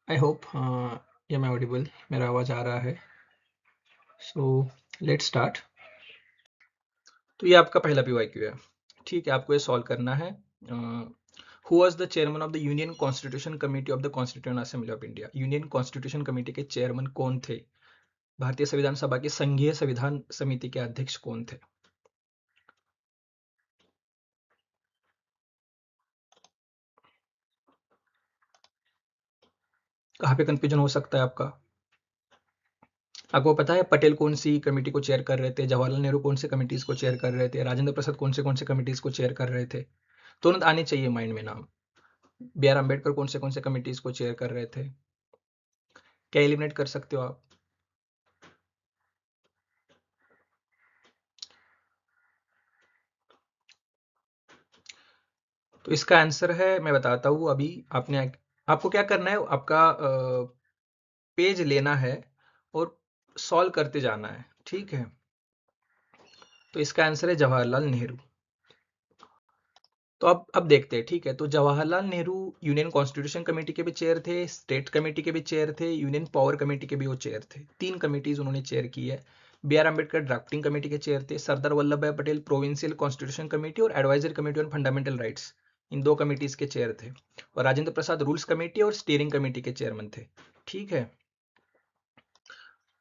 I hope ये मैं Audible, मेरा आवाज आ रहा है। So let's start. तो ये आपका पहला पीवाईक्यू है, ठीक है। आपको ये सॉल्व करना है। Who was the chairman of the union constitution committee of the constituent assembly of India? Union constitution committee के चेयरमैन कौन थे? भारतीय संविधान सभा की संघीय संविधान समिति के अध्यक्ष कौन थे? कहाँ पे कंफ्यूजन हो सकता है आपका? आपको पता है पटेल कौन सी कमेटी को चेयर कर रहे थे, जवाहरलाल नेहरू कौन से कमेटीज को चेयर कर रहे थे, राजेंद्र प्रसाद कौन से कमेटीज को चेयर कर रहे थे? तुरंत आने चाहिए माइंड में नाम। बी आर अम्बेडकर कौन से कमिटीज को चेयर कर रहे थे? क्या एलिमिनेट कर सकते हो आप? तो इसका आंसर है, मैं बताता हूँ अभी। आपको क्या करना है, आपका पेज लेना है और सॉल्व करते जाना है, ठीक है। तो इसका आंसर है जवाहरलाल नेहरू। तो अब देखते हैं, ठीक है। तो Jawaharlal Nehru union constitution committee के भी चेयर थे, स्टेट कमेटी के भी चेयर थे, यूनियन पावर कमेटी के भी वो चेयर थे। 3 कमेटीज उन्होंने चेयर की है। B R Ambedkar drafting committee के चेयर थे, Sardar Vallabh Bhai Patel provincial constitution committee और advisory committee on fundamental rights, इन 2 कमेटीज के चेयर थे। और राजेंद्र प्रसाद रूल्स कमेटी और स्टीयरिंग कमेटी के चेयरमैन थे, ठीक है।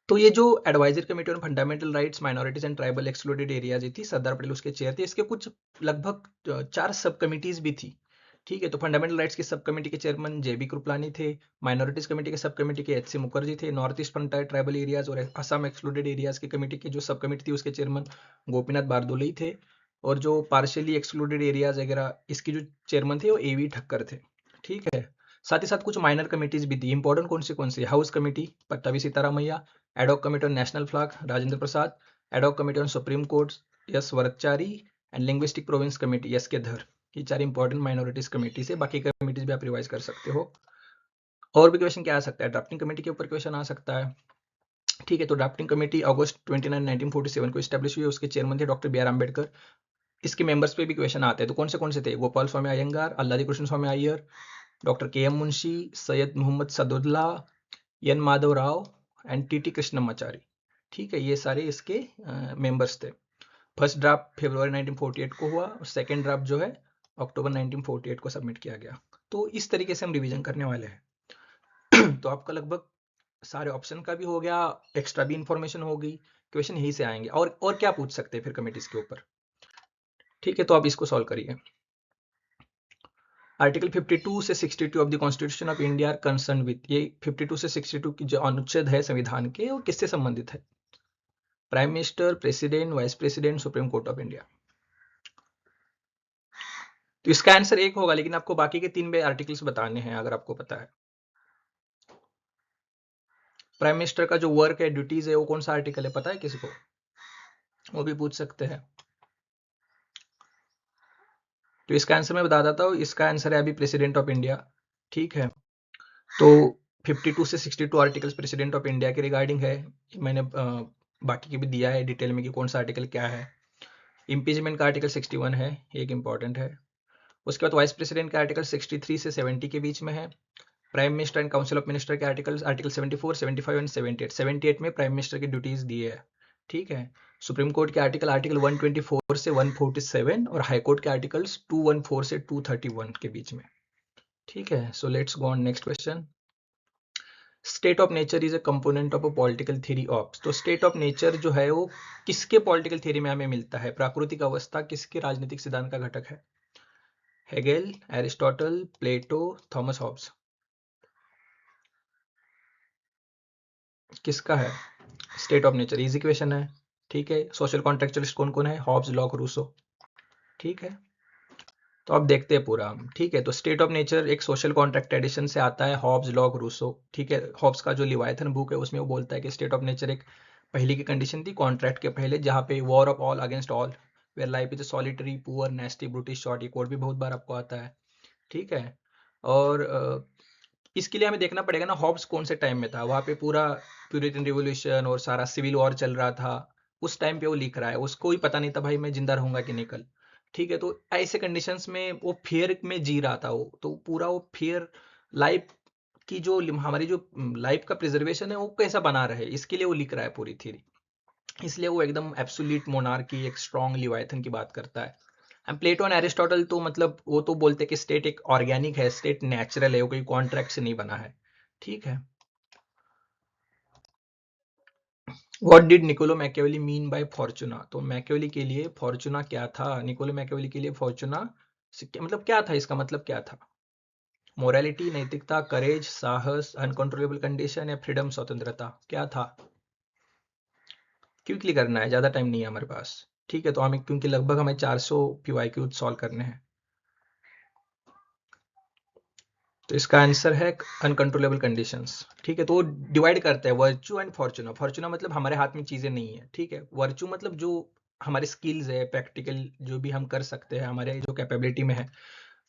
तो ये जो advisory committee on fundamental rights, minorities and tribal excluded areas थी, सरदार पटेल उसके चेयर थे। इसके कुछ लगभग 4 सब कमिटीज भी थी, ठीक है। तो फंडामेंटल राइट्स की सब कमेटी के चेयरमैन जेबी कृपलानी थे, माइनॉरिटीज कमेटी के सब कमेटी के एच सी मुखर्जी थे, north east frontier tribal areas और असम एक्सक्लूडेड एरियाज की कमेटी की जो सब कमेटी थी उसके चेयरमैन गोपीनाथ बारदोलई थे। और जो पार्शियली एक्सक्लूडेड एरियाज वगैरह इसकी जो चेयरमैन थे वो ए वी ठक्कर थे, ठीक है। साथ ही साथ कुछ माइनर कमेटीज भी थी। इंपॉर्टेंट कौन सी? House committee Pattabhi Sitaramayya, ad hoc committee on national flag Rajendra Prasad, ad hoc committee on supreme court S Varadachari and linguistic province committee S K Dhar. ये 4 इंपॉर्टेंट माइनॉरिटीज कमेटी से। बाकी कमेटीज भी आप रिवाइज कर सकते हो। और भी क्वेश्चन क्या आ सकता है? ड्राफ्टिंग कमेटी के ऊपर क्वेश्चन आ सकता है, ठीक है। तो ड्राफ्टिंग कमेटी अगस्त 29 1947 को स्टैब्लिश हुई, उसके चेयरमैन थे डॉक्टर बी आर अम्बेडकर। इसके मेंबर्स पे भी क्वेश्चन आते हैं। तो कौन से थे? Gopalaswami Ayyangar, Alladi Krishnaswami Iyer, doctor K M Munshi, Syed Mohammad Saadulla, N Madhav Rao and T T Krishnamachari, ठीक है। ये सारे इसके मेंबर्स थे। फर्स्ट ड्राफ्ट फरवरी 1948 को हुआ और सेकेंड ड्राफ्ट जो है अक्टूबर 1948 को सबमिट किया गया। तो इस तरीके से हम रिवीजन करने वाले हैं। तो आपका लगभग सारे ऑप्शन का भी हो गया, एक्स्ट्रा भी इंफॉर्मेशन हो गई। क्वेश्चन यही से आएंगे। और क्या पूछ सकते हैं फिर कमिटीज के ऊपर, ठीक है। तो आप इसको सॉल्व करिए। आर्टिकल 52 से 62 of the constitution of India are concern with, ये 52 से 62 की जो अनुच्छेद है संविधान के, वो किससे संबंधित है? Prime minister, president, vice president, supreme court of India. तो इसका आंसर एक होगा, लेकिन आपको बाकी के 3 आर्टिकल्स बताने हैं अगर आपको पता है। प्राइम मिनिस्टर का जो वर्क है, ड्यूटीज है, वो कौन सा आर्टिकल है, पता है किसी को? वो भी पूछ सकते हैं। तो इसका आंसर मैं बता देता हूँ। इसका आंसर है अभी प्रेसिडेंट ऑफ इंडिया, ठीक है। तो 52 से 62 आर्टिकल्स प्रेसिडेंट ऑफ इंडिया के रिगार्डिंग है। मैंने बाकी के भी दिया है डिटेल में कि कौन सा आर्टिकल क्या है। इम्पीचमेंट का आर्टिकल 61 है, एक इंपॉर्टेंट है। उसके बाद वाइस प्रेसिडेंट का आर्टिकल 63 से 70 के बीच में है। Prime minister and council of minister के आर्टिकल 74, 75 एंड 78 में प्राइम मिनिस्टर की ड्यूटीज दी है, ठीक है। सुप्रीम कोर्ट के आर्टिकल 124 से 147 और हाई कोर्ट के आर्टिकल्स 214 से 231 के बीच में, ठीक है। So let's go on next question. State of nature is a component of a political theory of. तो स्टेट ऑफ नेचर जो है वो किसके पॉलिटिकल थ्योरी में हमें मिलता है? प्राकृतिक अवस्था किसके राजनीतिक सिद्धांत का घटक है? हेगेल, एरिस्टोटल, प्लेटो, थॉमस हॉब्स। किसका है state of nature? Easy question है, ठीक है। सोशल कॉन्ट्रेक्चुअलिस्ट कौन कौन है? हॉब्स, लॉक, रूसो, ठीक है। तो अब देखते हैं पूरा हम, ठीक है। तो स्टेट ऑफ नेचर एक सोशल कॉन्ट्रैक्ट ट्रेडिशन से आता है, हॉब्स, लॉक, रूसो, ठीक है। हॉब्स का जो लिवायथन बुक है उसमें वो बोलता है कि स्टेट ऑफ नेचर एक पहले की कंडीशन थी कॉन्ट्रैक्ट के पहले, जहाँ पे war of all against all, where life is solitary, poor, nasty, brutish, short. ये कोड भी बहुत बार आपको आता है, ठीक है। और इसके लिए हमें देखना पड़ेगा ना हॉब्स कौन से टाइम में था। वहाँ पे पूरा प्यूरिटन रिवोल्यूशन और सारा सिविल वॉर चल रहा था, उस टाइम पे वो लिख रहा है। उसको ही पता नहीं था भाई मैं जिंदा रहूंगा कि नहीं कल, ठीक है। तो ऐसे कंडीशंस में वो फियर में जी रहा था, वो तो पूरा वो फियर लाइफ की जो हमारी जो लाइफ का प्रिजर्वेशन है वो कैसा बना रहे, इसके लिए वो लिख रहा है पूरी थ्योरी। इसलिए वो एकदम एब्सोल्यूट मोनार्की, एक स्ट्रॉन्ग लिवायथन की बात करता है। एंड प्लेटो एंड एरिस्टोटल तो मतलब वो तो बोलते हैं कि स्टेट एक ऑर्गेनिक है, स्टेट नेचुरल है, वो कोई कॉन्ट्रैक्ट से नहीं बना है। ठीक है। What did Niccolo Machiavelli mean by fortuna? तो मैकियावेली के लिए फॉर्चूना क्या था? निकोलो मैकियावेली के लिए फॉर्चूना मतलब क्या था, इसका मतलब क्या था? मोरालिटी, नैतिकता, करेज, साहस, अनकंट्रोलेबल कंडीशन या फ्रीडम, स्वतंत्रता, क्या था? क्विकली करना है, ज़्यादा टाइम नहीं है हमारे पास। ठीक है, तो हमें क्योंकि लगभग हमें 400 PYQ सॉल्व करने हैं, तो इसका आंसर है अनकंट्रोलेबल कंडीशंस। ठीक है, तो वो डिवाइड करते हैं वर्च्यू एंड फॉर्चूना। फॉर्चूना मतलब हमारे हाथ में चीज़ें नहीं है। ठीक है, वर्च्यू मतलब जो हमारे स्किल्स है, प्रैक्टिकल जो भी हम कर सकते हैं, हमारे जो कैपेबिलिटी में है।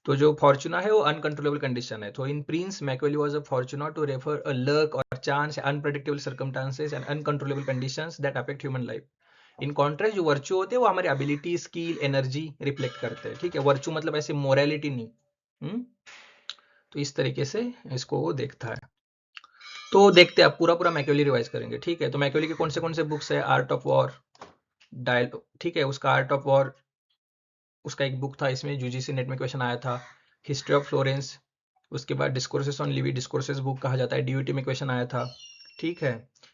तो जो फॉर्चूना है वो अनकंट्रोलेबल कंडीशन है। तो in prince Machiavelli was a fortuna to refer a luck और chance, unpredictable circumstances and uncontrollable conditions that affect human life. In contrast जो वर्च्यू होते हैं वो हमारे एबिलिटी, स्किल, एनर्जी रिफ्लेक्ट करते हैं। ठीक है, वर्च्यू मतलब ऐसे मोरालिटी नहीं। तो इस तरीके से इसको वो देखता है। तो देखते हैं, आप पूरा पूरा मैकियावेली रिवाइज करेंगे। ठीक है, तो मैकियावेली के कौन से बुक्स है? Art of war, dialogue. ठीक है, उसका आर्ट ऑफ वॉर उसका एक बुक था, इसमें यूजीसी नेट में क्वेश्चन आया था। हिस्ट्री ऑफ फ्लोरेंस, उसके बाद discourses on Levi, discourses book कहा जाता है, डीयूटी में क्वेश्चन आया था। ठीक है,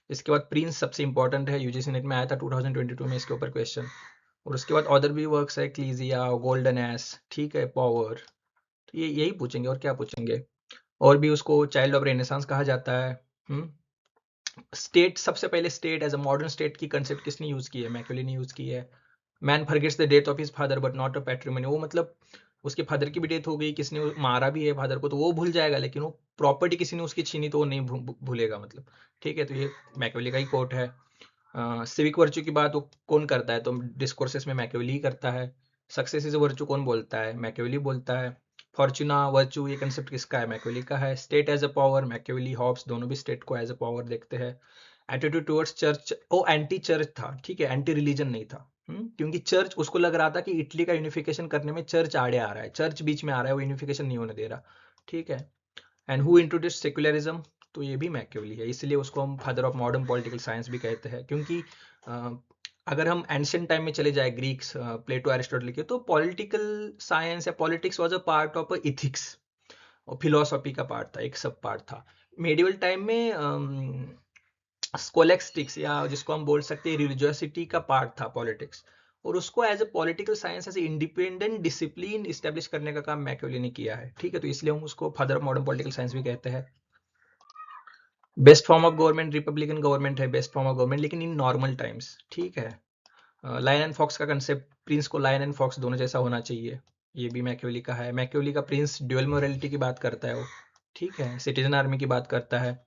इसके बाद प्रिंस सबसे इंपॉर्टेंट है, यूजीसी नेट में आया था 2022 में इसके ऊपर क्वेश्चन। और उसके बाद अदर भी वर्क्स है, क्लीजिया, गोल्डन एस, ठीक है, पावर। तो ये यही पूछेंगे और क्या पूछेंगे। और भी उसको चाइल्ड ऑफ रेनेसांस कहा जाता है। स्टेट, सबसे पहले state as a modern state की कंसेप्ट किसने यूज की है? मैकियावेली ने यूज की है। Man forgets the death of his father but not a patrimony. वो मतलब उसके फादर की भी डेथ हो गई, किसने मारा भी है फादर को तो वो भूल जाएगा, लेकिन वो प्रॉपर्टी किसी ने उसकी छीनी तो वो नहीं भूलेगा मतलब। ठीक है, तो ये मैकियावेली का ही कोट है। सिविक वर्च्यू की बात वो कौन करता है? तो डिस्कोर्सेस में मैकियावेली ही करता है। सक्सेस इज वर्च्यू कौन बोलता है? मैकियावेली बोलता है। फॉर्चूना वर्च्यू ये कंसेप्ट किसका है? मैकियावेली का है। State as a power, Machiavelli, Hobbes दोनों भी स्टेट को एज अ पावर देखते हैं। एटीट्यूड टुवर्ड्स चर्च, वो एंटी चर्च था। ठीक है, एंटी रिलीजन नहीं था। क्योंकि चर्च, उसको लग रहा था कि इटली का यूनिफिकेशन करने में चर्च आड़े आ रहा है, चर्च बीच में आ रहा है, वो यूनिफिकेशन नहीं होने दे रहा। ठीक है। And who introduce secularism? तो ये भी मैकियावेली है, इसलिए उसको हम father of modern political science भी कहते हैं। क्योंकि अगर हम एंशियंट टाइम में चले जाए, ग्रीक्स, प्लेटो, एरिस्टोटल के, तो पॉलिटिकल साइंस या politics was a part of ethics, और फिलोसॉफी का पार्ट था, एक सब पार्ट था। मेडिवल टाइम में स्कोलेस्टिक्स, या जिसको हम बोल सकते हैं रिलीजियोसिटी का पार्ट था पॉलिटिक्स, और उसको as a political science, as a independent discipline establish करने का काम मैकियावेली ने किया है। ठीक है, तो इसलिए हम उसको father of modern political science भी कहते हैं। Best form of government Republican government है, बेस्ट फॉर्म ऑफ गवर्नमेंट, लेकिन इन नॉर्मल टाइम्स। ठीक है। लायन एंड फॉक्स का कंसेप्ट, प्रिंस को लायन एंड फॉक्स दोनों जैसा होना चाहिए, ये भी मैकियावेली का है। मैकियावेली का प्रिंस ड्यूअल मोरालिटी की बात करता है वो। ठीक है, सिटीजन आर्मी की बात करता है।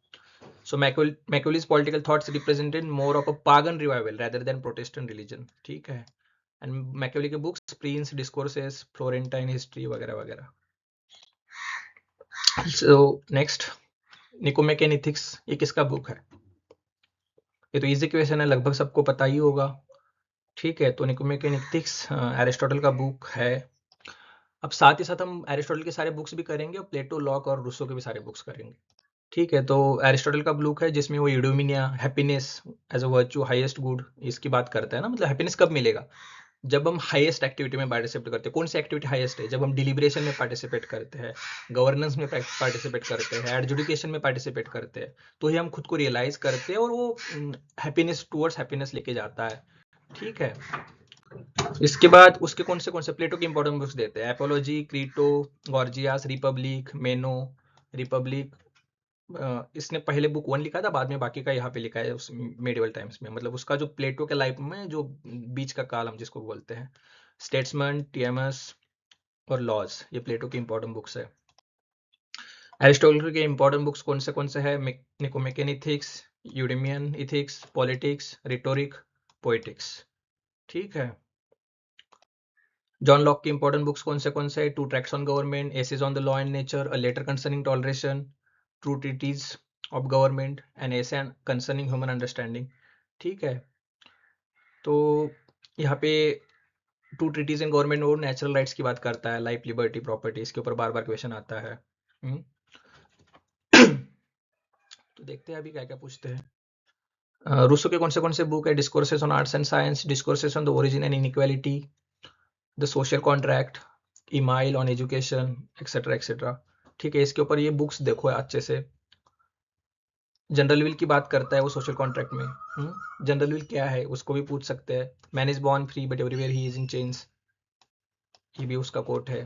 So Machiavelli's political thoughts represented more of a pagan revival rather than Protestant religion. ठीक है। And Machiavelli के books, Prince, Discourses, Florentine History वगैरह वगैरह। So next, निकोमेकियन इथिक्स, ये किसका बुक है? ये तो इजी क्वेश्चन है, लगभग सबको पता ही होगा। ठीक है, तो निकोमेकियन इथिक्स एरिस्टोटल का बुक है। अब साथ ही साथ हम एरिस्टोटल के सारे बुक्स भी करेंगे और प्लेटो, लॉक और रूसो के भी सारे बुक्स करेंगे। ठीक है, तो एरिस्टोटल का बुक है जिसमें वो eudaimonia, happiness as a virtue, highest good, इसकी बात करता है ना। मतलब हैप्पीनेस कब मिलेगा? जब हम हाईएस्ट एक्टिविटी में पार्टिसिपेट करते हैं। कौन सी एक्टिविटी हाईएस्ट है? जब हम डिलिब्रेशन में पार्टिसिपेट करते हैं, गवर्नेंस में पार्टिसिपेट करते हैं, एडजुडिकेशन में पार्टिसिपेट करते हैं, तो ही हम खुद को रियलाइज करते हैं और वो हैप्पीनेस टूवर्ड्स हैप्पीनेस लेके जाता है। ठीक है, इसके बाद उसके कौन से प्लेटो के इंपॉर्टेंट बुक्स देते हैं? Apology, Crito, Gorgias, Republic, Meno, Republic. इसने पहले बुक 1 लिखा था, बाद में बाकी का यहाँ पे लिखा है उस मेडिवल टाइम्स में। मतलब उसका जो प्लेटो के लाइफ में जो बीच का काल हम जिसको बोलते हैं, स्टेट्समैन, टीएमएस और लॉज, ये प्लेटो की इंपॉर्टेंट बुक्स है। एरिस्टोटल के इंपॉर्टेंट बुक्स कौन से है? Nicomachean ethics, Eudemian ethics, politics, rhetoric, poetics. ठीक है। जॉन लॉक की इंपॉर्टेंट बुक्स कौन से है? Two tracts on government, essays on the law and nature, a letter concerning toleration, true treatise of government, and essay concerning human understanding. ठीक है, तो यहाँ पे टू ट्रीटीज इन गवर्नमेंट और नेचुरल राइट्स की बात करता है, लाइफ, लिबर्टी, प्रॉपर्टी, इसके ऊपर बार बार क्वेश्चन आता है। तो देखते हैं अभी क्या क्या पूछते हैं। रूसो के कौन से बुक है? Discourses on arts and science, discourses on the origin and inequality, the social contract, email on education, etcetera etcetera. ठीक है, इसके ऊपर ये बुक्स देखो अच्छे से। जनरल विल की बात करता है वो सोशल कॉन्ट्रैक्ट में। जनरल विल क्या है उसको भी पूछ सकते हैं। Man is born free but everywhere he is in change, ये भी उसका कोट है।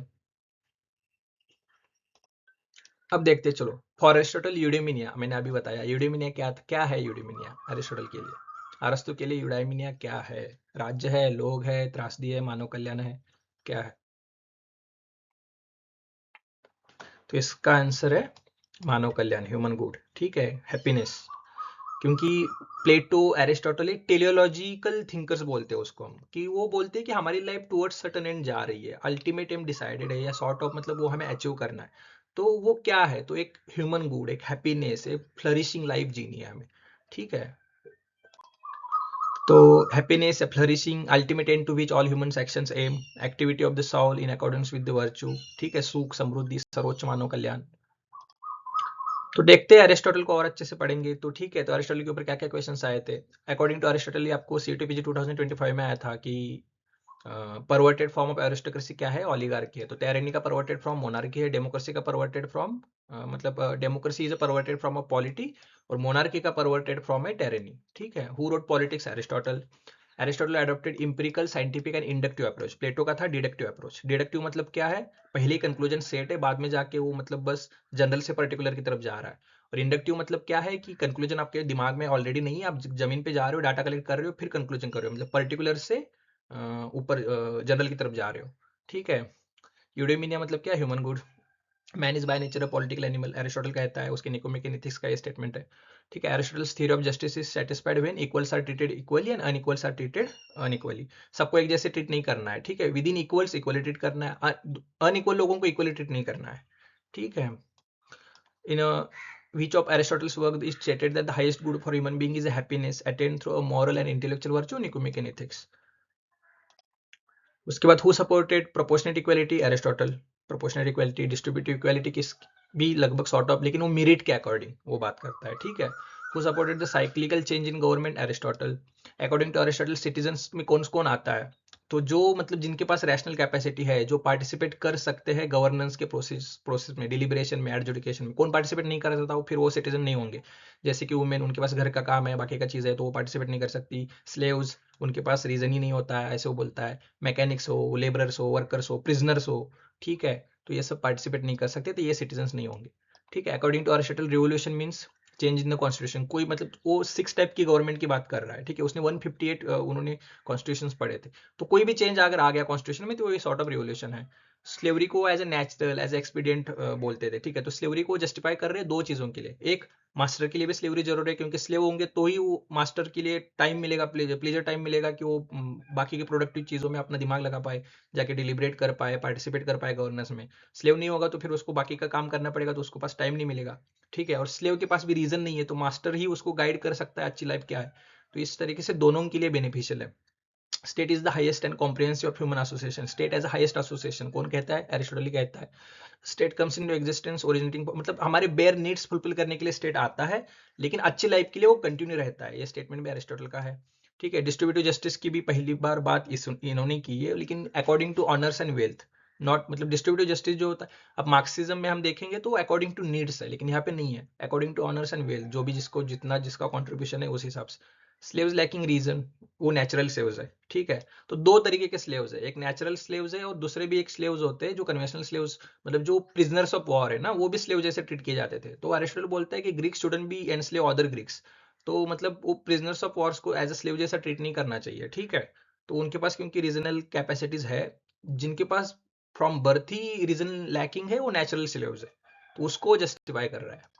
अब देखते चलो, फॉर एरिस्टोटल यूडेमिनिया, मैंने अभी बताया यूडेमिनिया क्या है यूडेमिनिया अरिस्टोटल के लिए। अरस्तु के लिए यूडेमिनिया क्या है? राज्य है, लोग है, त्रासदी है, मानव कल्याण है, क्या है? तो इसका आंसर है मानव कल्याण, ह्यूमन गुड। ठीक है, हैप्पीनेस। क्योंकि प्लेटो, एरिस्टोटल एक टेलियोलॉजिकल थिंकर्स बोलते हैं उसको हम, कि वो बोलते हैं कि हमारी लाइफ टुवर्ड्स सर्टेन एंड जा रही है, अल्टीमेट एम डिसाइडेड है, या सॉर्ट ऑफ मतलब वो हमें अचीव करना है। तो वो क्या है? तो एक ह्यूमन गुड, एक हैप्पीनेस, एक फ्लरिशिंग लाइफ जीनी है हमें। ठीक है, तो happiness, flourishing, ultimate end to which all human actions aim, activity of the soul in accordance with the virtue. ठीक है, सुख, समृद्धि, सर्वोच्च मानव कल्याण। तो देखते हैं अरिस्टोटल को और अच्छे से पढ़ेंगे। तो ठीक है, तो अरिस्टोटल के ऊपर क्या क्या क्वेश्चंस आए थे? अकॉर्डिंग टू अरिस्टोटल, ये आपको सीटीपीजी 2025 में आया था कि परवर्टेड फॉर्म ऑफ एरिस्टोक्रेसी क्या है? ओलिगार्की है। तो टायरेनी का परवर्टेड फॉर्म मोनार्की है, डेमोक्रेसी का परवर्टेड फॉर्म मतलब democracy is a perverted form of polity, और मोनार्की का परवर्टेड फॉर्म है टायरेनी। ठीक है, who wrote politics? Aristotle. Aristotle adopted empirical, scientific and inductive approach. Plato का था डिडक्टिव अप्रोच। डिडक्टिव मतलब क्या है? पहले कंक्लूजन सेट है, बाद में जाके वो मतलब बस जनरल से पर्टिकुलर की तरफ जा रहा है। और इंडक्टिव मतलब क्या है कि कंक्लूजन आपके दिमाग में ऑलरेडी नहीं है, आप जमीन पे जा रहे हो, डाटा कलेक्ट कर रहे हो, फिर कंक्लूजन कर रहे हो, मतलब पर्टिकुलर से ऊपर जनरल की तरफ जा रहे हो। ठीक है, यूडेमिनिया मतलब क्या? Human good. Man is by nature a political animal, Aristotle कहता है, उसके निकोमेक एथिक्स का ये स्टेटमेंट है। ठीक है, Aristotle's theory of justice is satisfied when equals are treated equally and unequals are treated unequally. सबको एक जैसे ट्रीट नहीं करना है। ठीक है, within equals equally treat करना है, अनइक्वल लोगों को इक्वली ट्रीट नहीं करना है। ठीक है, in which of Aristotle's work is stated that the highest good for human being is a happiness attained through a moral and intellectual virtue, Nicomachean Ethics। उसके बाद who supported proportionate equality? Aristotle. Proportionate equality, distributive equality किस भी लगभग sort of, लेकिन वो merit के according वो बात करता है। ठीक है, who supported the cyclical change in government? Aristotle. According to Aristotle citizens में कौन कौन आता है? तो जो मतलब जिनके पास रैशनल कैपेसिटी है, जो पार्टिसिपेट कर सकते हैं गवर्नेंस के प्रोसेस में, डिलिब्रेशन में, एडजुडिकेशन में। कौन पार्टिसिपेट नहीं कर सकता, फिर वो सिटीजन नहीं होंगे। जैसे कि वुमेन, उनके पास घर का काम है, बाकी का चीज़ है, तो वो पार्टिसिपेट नहीं कर सकती। स्लेव्स, उनके पास रीजन ही नहीं होता है, ऐसे वो बोलता है। मैकेनिक्स हो, लेबरर्स हो, वर्कर्स हो, प्रिजनर्स हो। ठीक है, तो ये सब पार्टिसिपेट नहीं कर सकते, तो ये सिटीजन्स नहीं होंगे। ठीक है, according to Aristotle revolution means change in the constitution. कोई मतलब वो 6 टाइप की गवर्नमेंट की बात कर रहा है। ठीक है, उसने 158 उन्होंने कॉन्स्टिट्यूशन पढ़े थे। तो कोई भी चेंज अगर आ गया कॉन्स्टिट्यूशन में, तो ये सॉर्ट ऑफ रिवोल्यूशन है। स्लेवरी को as a natural, as expedient बोलते थे। ठीक है, तो स्लेवरी को जस्टिफाई कर रहे हैं दो चीजों के लिए। एक, मास्टर के लिए भी स्लेवरी जरूर है, क्योंकि स्लेव होंगे तो ही वो मास्टर के लिए टाइम मिलेगा, प्लेजर टाइम मिलेगा, कि वो बाकी की प्रोडक्टिव चीजों में अपना दिमाग लगा पाए, जाके डिलिब्रेट कर पाए, पार्टिसिपेट कर पाए गवर्नेंस में। स्लेव नहीं होगा तो फिर उसको बाकी का काम करना पड़ेगा, तो उसको पास टाइम नहीं मिलेगा। ठीक है, और स्लेव के पास भी रीजन नहीं है, तो मास्टर ही उसको गाइड कर सकता है अच्छी लाइफ क्या है। तो इस तरीके से दोनों के लिए बेनिफिशियल है। State is the highest and comprehensive of human association. State as highest association कौन कहता है? एरिस्टोटल कहता है। State comes into existence originating, मतलब हमारे बेयर नीड्स फुलफिल करने के लिए स्टेट आता है, लेकिन अच्छी लाइफ के लिए वो कंटिन्यू रहता है। ये स्टेटमेंट भी एरिस्टोटल का है। ठीक है, डिस्ट्रीब्यूटिव जस्टिस की भी पहली बार बात इन्होंने की है, लेकिन according to honours and wealth, not मतलब डिस्ट्रीब्यूटिव जस्टिस जो होता है, अब मार्क्सिज्म में हम देखेंगे तो अकॉर्डिंग टू नीड्स है, लेकिन यहाँ पे नहीं है, according to honours and wealth, जो भी जिसको जितना जिसका कॉन्ट्रीब्यूशन है उस हिसाब से। स्लेव्स लैकिंग रीजन, वो नेचुरल स्लेव्स है। ठीक है, तो दो तरीके के स्लेव्स है, एक नेचुरल स्लेव्स है, और दूसरे भी एक स्लेव्स होते हैं जो कन्वेंशनल स्लेव्स, मतलब जो प्रिजनर्स ऑफ वॉर है ना, वो भी स्लेव जैसे ट्रीट किए जाते थे। तो अरिस्टोटल बोलता है कि ग्रीक स्टूडेंट भी एनस्लेव अदर ग्रीक्स। तो मतलब वो प्रिजनर्स ऑफ वॉर्स को एज अ स्लेव जैसा ट्रीट नहीं करना चाहिए। ठीक है, तो उनके पास क्योंकि रीजनल कैपेसिटीज है, जिनके पास फ्रॉम बर्थ ही रीजन लैकिंग है, वो नेचुरल स्लेव्स है, तो उसको जस्टिफाई कर रहा है।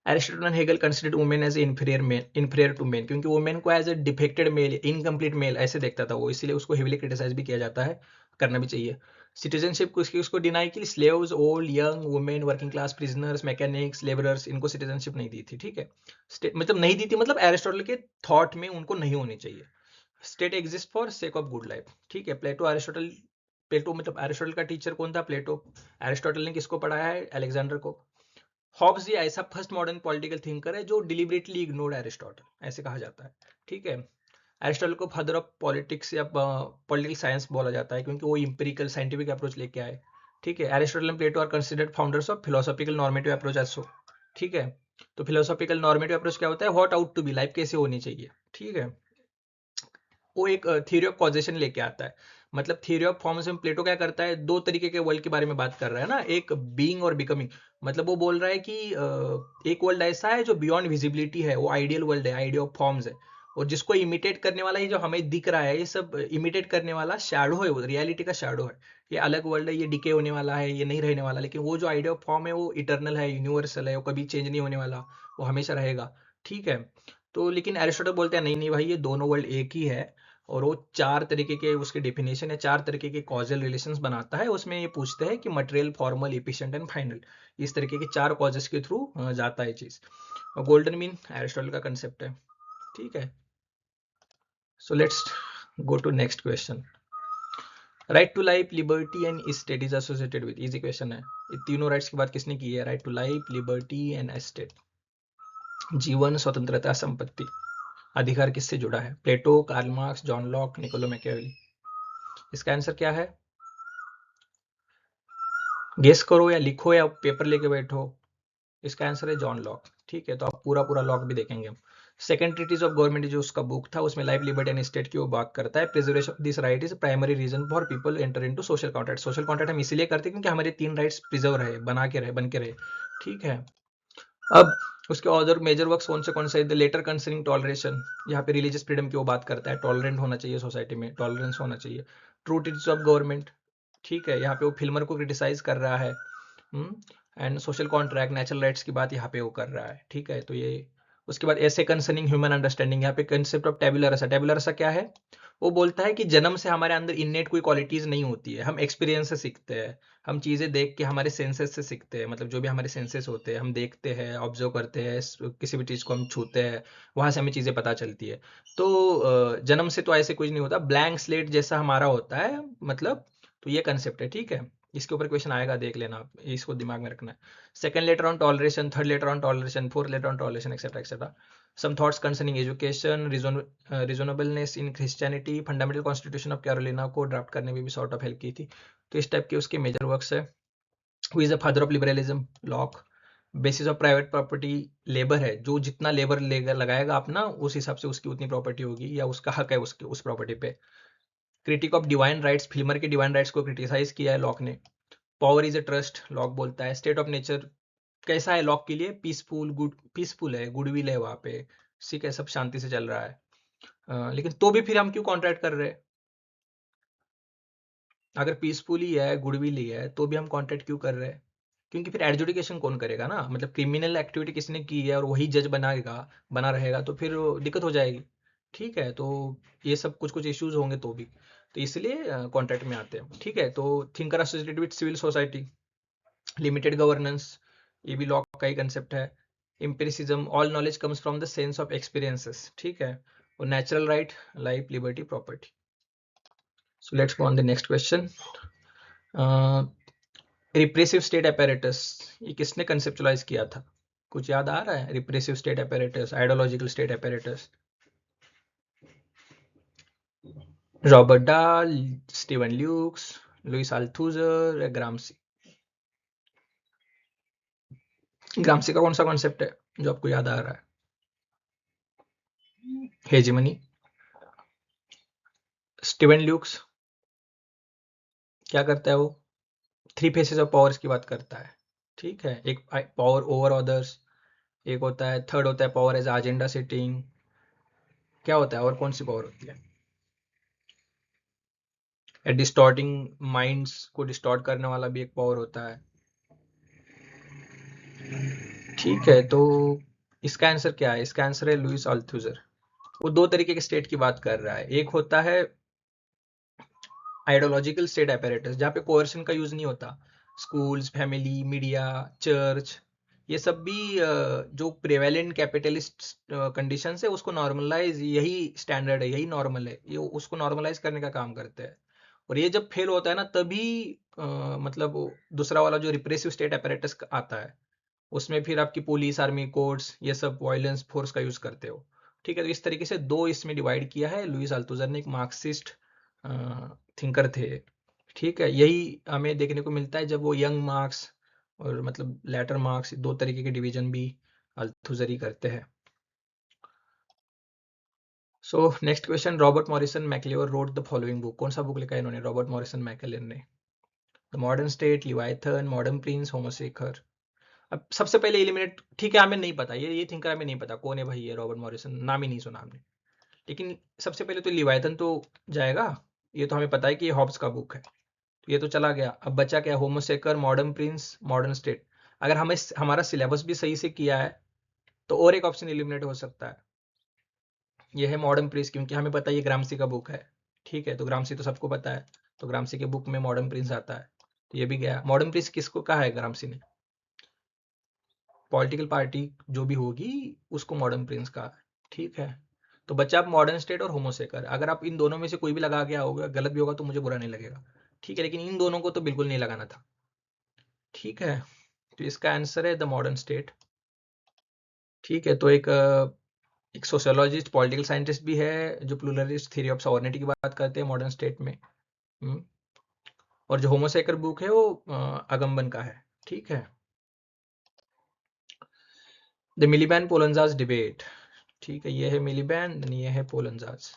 Aristotle and Hegel considered women as inferior to men, क्योंकि वुमेन को as a defected male, incomplete male ऐसे देखता था वो, इसलिए उसको हेविली क्रिटिसाइज भी किया जाता है, करना भी चाहिए। सिटीजनशिप को उसको डिनाई की, slaves, old, young, women, working class, prisoners, mechanics, labourers, इनको सिटीजनशिप नहीं दी थी। ठीक है, मतलब नहीं दी थी, मतलब एरिस्टोटल के थॉट में उनको नहीं होनी चाहिए। State exist for sake of good life. ठीक है, प्लेटो मतलब एरिस्टोटल का टीचर कौन था? प्लेटो। एरिस्टोटल ने किसको पढ़ाया है? अलेक्जेंडर को। हॉब्स ये ऐसा फर्स्ट मॉडर्न पॉलिटिकल थिंकर है जो डिलिबरेटली इग्नोर्ड एरिस्टोटल, ऐसे कहा जाता है। ठीक है, एरिस्टोटल को फादर ऑफ पॉलिटिक्स या पॉलिटिकल साइंस बोला जाता है क्योंकि वो इंपेरिकल साइंटिफिक अप्रोच लेके आए। ठीक है, Aristotle and Plato are considered founders of philosophical normative approach also. ठीक है, तो फिलोसॉफिकल नॉर्मेटिव अप्रोच क्या होता है, what ought to be, life कैसे होनी चाहिए। ठीक है, वो एक थ्योरी ऑफ कॉजेशन लेके आता है। मतलब थ्योरी ऑफ फॉर्म्स में प्लेटो क्या करता है, दो तरीके के वर्ल्ड के बारे में बात कर रहा है ना, एक बीइंग और बिकमिंग। मतलब वो बोल रहा है कि एक वर्ल्ड ऐसा है जो बियॉन्ड विजिबिलिटी है, वो आइडियल वर्ल्ड है, आइडिया ऑफ फॉर्म्स है, और जिसको इमिटेट करने वाला, ये जो हमें दिख रहा है ये सब इमिटेट करने वाला शैडो है, वो रियलिटी का शैडो है। ये अलग वर्ल्ड है, ये डिके होने वाला है, ये नहीं रहने वाला, लेकिन वो जो आइडिया ऑफ फॉर्म है वो इटर्नल है, यूनिवर्सल है, वो कभी चेंज नहीं होने वाला, वो हमेशा रहेगा। ठीक है, तो लेकिन एरिस्टोटल बोलते हैं नहीं नहीं भाई, ये दोनों वर्ल्ड एक ही है, और वो चार तरीके के उसके डेफिनेशन है, चार तरीके के कॉजल रिलेशंस बनाता है। उसमें ये पूछते हैं कि material, formal, efficient and final, इस तरीके के चार कॉजेस के थ्रू जाता है चीज। और गोल्डन मीन एरिस्टोटल का कंसेप्ट है। ठीक है, so let's go to next question. Right to life, liberty and state is associated with, easy question है। ये तीनों राइट्स की बात किसने की है, right to life, liberty and estate, जीवन, स्वतंत्रता, संपत्ति, अधिकार किससे जुड़ा है, Plato, Karl Marx, John Locke, Niccolo Machiavelli. इसका आंसर क्या है, गेस करो या लिखो या पेपर लेके बैठो। इसका आंसर है जॉन लॉक। ठीक है, तो आप पूरा पूरा लॉक भी देखेंगे हम। सेकंड ट्रीटीज ऑफ गवर्नमेंट जो उसका बुक था, उसमें लाइफ, लिबर्टी एंड स्टेट की वो बात करता है। Preservation of this right is primary reason for people enter into social contract. Social contract हम इसीलिए करते हैं क्योंकि हमारे तीन राइट्स प्रिजर्व रहे, बन के रहे। ठीक है, अब उसके अदर मेजर वर्क्स कौन से द लेटर कंसर्निंग टॉलरेशन, यहाँ पे रिलीजियस फ्रीडम की वो बात करता है, टॉलरेंट होना चाहिए सोसाइटी में, टॉलरेंस होना चाहिए। ट्रू ट्रीटीज ऑफ गवर्नमेंट, ठीक है, यहाँ पे वो फिल्मर को क्रिटिसाइज कर रहा है। And social contract, natural rights की बात यहाँ पे वो कर रहा है। ठीक है, तो ये उसके बाद ऐसे कंसर्निंग ह्यूमन अंडरस्टैंडिंग, यहाँ पे कंसेप्ट ऑफ टेबुलर रसा। टेबुलर रसा क्या है, वो बोलता है कि जन्म से हमारे अंदर इननेट कोई क्वालिटीज नहीं होती है, हम एक्सपीरियंस से सीखते हैं, हम चीजें देख के हमारे सेंसेस से सीखते हैं। मतलब जो भी हमारे सेंसेस होते हैं, हम देखते हैं, ऑब्जर्व करते हैं, किसी भी चीज को हम छूते हैं, वहां से हमें चीजें पता चलती है। तो जन्म से तो ऐसे कुछ नहीं होता, ब्लैंक स्लेट जैसा हमारा होता है, मतलब, तो ये कंसेप्ट है। ठीक है, इसके ऊपर क्वेश्चन आएगा, देख लेना आप, इसको दिमाग में रखना है। Second letter on toleration, third letter on toleration, fourth letter on toleration, etcetera etcetera. Some thoughts concerning education, reasonableness in Christianity, fundamental constitution of Carolina को ड्राफ्ट करने में भी सॉर्ट ऑफ हेल्प की थी। तो इस टाइप के उसके मेजर वर्क्स है। Who is the father of liberalism, lock. Basis of private property, labour है, जो जितना लेबर लगाएगा अपना, उस हिसाब से उसकी उतनी प्रॉपर्टी होगी, या उसका हक है उसके उस प्रॉपर्टी पे। Critic of divine rights, Filmer के डिवाइन राइट्स को क्रिटिसाइज किया है लॉक ने। Power is a trust, lock बोलता है। स्टेट ऑफ नेचर कैसा है लॉक के लिए, पीसफुल, गुड, पीसफुल है, गुडविल है वहां पे, ठीक है, सब शांति से चल रहा है। लेकिन तो भी फिर हम क्यों कॉन्ट्रैक्ट कर रहे हैं, अगर पीसफुल ही है, गुडविल ही है, तो भी हम कॉन्ट्रैक्ट क्यों कर रहे हैं, क्योंकि फिर एडजुडिकेशन कौन करेगा ना, मतलब क्रिमिनल एक्टिविटी किसने की है और वही जज बना रहेगा, तो फिर दिक्कत हो जाएगी। ठीक है, तो ये सब कुछ कुछ इश्यूज होंगे तो भी, तो इसलिए कॉन्ट्रैक्ट में आते हैं। ठीक है, तो thinker associated with civil society, limited governance, ये भी लॉ का ही कंसेप्ट है। Empiricism, all knowledge comes from the sense of experiences. ठीक है, और natural right, life, liberty, property. So let's go on the next question. Repressive state apparatus, ये किसने कंसेप्चुलाइज किया था, कुछ याद आ रहा है, repressive state apparatus, ideological state apparatus. Robert डाल, स्टीवन ल्यूक्स, लुइस अल्थुजर, ग्रामसी। ग्रामसी का कौन सा कॉन्सेप्ट है जो आपको याद आ रहा है, हेजेमनी। स्टीवन ल्यूक्स क्या करता है, वो थ्री फेसेस ऑफ पावर्स की बात करता है। ठीक है, एक पावर ओवर अदर्स, एक होता है, थर्ड होता है पावर एज एजेंडा सेटिंग, क्या होता है और कौन सी पावर होती है, डिस्टॉर्टिंग माइंड्स को डिस्टॉर्ट करने वाला भी एक पावर होता है। ठीक है, तो इसका आंसर क्या है, इसका आंसर है लुइस अल्थुजर। वो दो तरीके के स्टेट की बात कर रहा है, एक होता है आइडियोलॉजिकल स्टेट अपैरेटस, जहाँ पे कोercion का यूज नहीं होता, स्कूल्स, फैमिली, मीडिया, चर्च, ये सब भी जो प्रेवेलेंट कैपिटलिस्ट कंडीशन है उसको नॉर्मलाइज, यही स्टैंडर्ड है, यही नॉर्मल है, ये उसको नॉर्मलाइज करने का काम करते हैं। और ये जब फेल होता है ना, तभी मतलब दूसरा वाला जो रिप्रेसिव स्टेट अपैरेटस आता है। उसमें फिर आपकी पुलिस आर्मी कोड्स ये सब वायलेंस फोर्स का यूज करते हो। ठीक है, तो इस तरीके से दो इसमें डिवाइड किया है। लुइस अल्थुजर ने एक मार्क्सिस्ट थिंकर थे। ठीक है, यही हमें देखने को मिलता है जब वो यंग मार्क्स और मतलब लेटर मार्क्स, दो तरीके के डिवीजन भी अल्थुजर ही करते हैं। So next question, Robert Morrison MacIver wrote the following book. कौन सा बुक लिखा है इन्होंने, रॉबर्ट मॉरिसन मैकलियोर ने? The modern state, Leviathan, modern prince, Homo Sacer. अब सबसे पहले एलिमिनेट, ठीक है हमें नहीं पता, ये थिंकर हमें नहीं पता कौन है भाई, ये रॉबर्ट मॉरिसन नाम ही नहीं सुना हमने। लेकिन सबसे पहले तो लिवायतन तो जाएगा, ये तो हमें पता है कि ये हॉब्स का बुक है, तो ये तो चला गया। अब बचा क्या, होमोसेकर, मॉडर्न प्रिंस, मॉडर्न स्टेट। अगर हमें हमारा सिलेबस भी सही से किया है तो और एक ऑप्शन एलिमिनेट हो सकता है, ये है मॉडर्न प्रिंस, क्योंकि हमें पता है ये ग्रामसी का बुक है। ठीक है, तो ग्रामसी तो सबको पता है, तो ग्रामसी के बुक में मॉडर्न प्रिंस आता है, तो ये भी गया। मॉडर्न प्रिंस किसको कहा है ग्रामसी ने? पॉलिटिकल पार्टी जो भी होगी उसको मॉडर्न प्रिंस कहा है। ठीक है, तो बच्चा आप मॉडर्न स्टेट और होमोसेकर, अगर आप इन दोनों में से कोई भी लगा गया होगा, गलत भी होगा तो मुझे बुरा नहीं लगेगा। ठीक है, लेकिन इन दोनों को तो बिल्कुल नहीं लगाना था। ठीक है, तो इसका आंसर है द मॉडर्न स्टेट। ठीक है, तो एक सोशियोलॉजिस्ट पॉलिटिकल साइंटिस्ट भी है जो प्लूरलिस्ट थ्योरी ऑफ सॉवरेनिटी की बात करते हैं मॉडर्न स्टेट में। हम्म, और जो होमोसेकर बुक है वो अगम्बन का है। ठीक है, द मिलीबैन पोलंजाज डिबेट। ठीक है, ये है मिलीबैन, ये है पोलंजाज।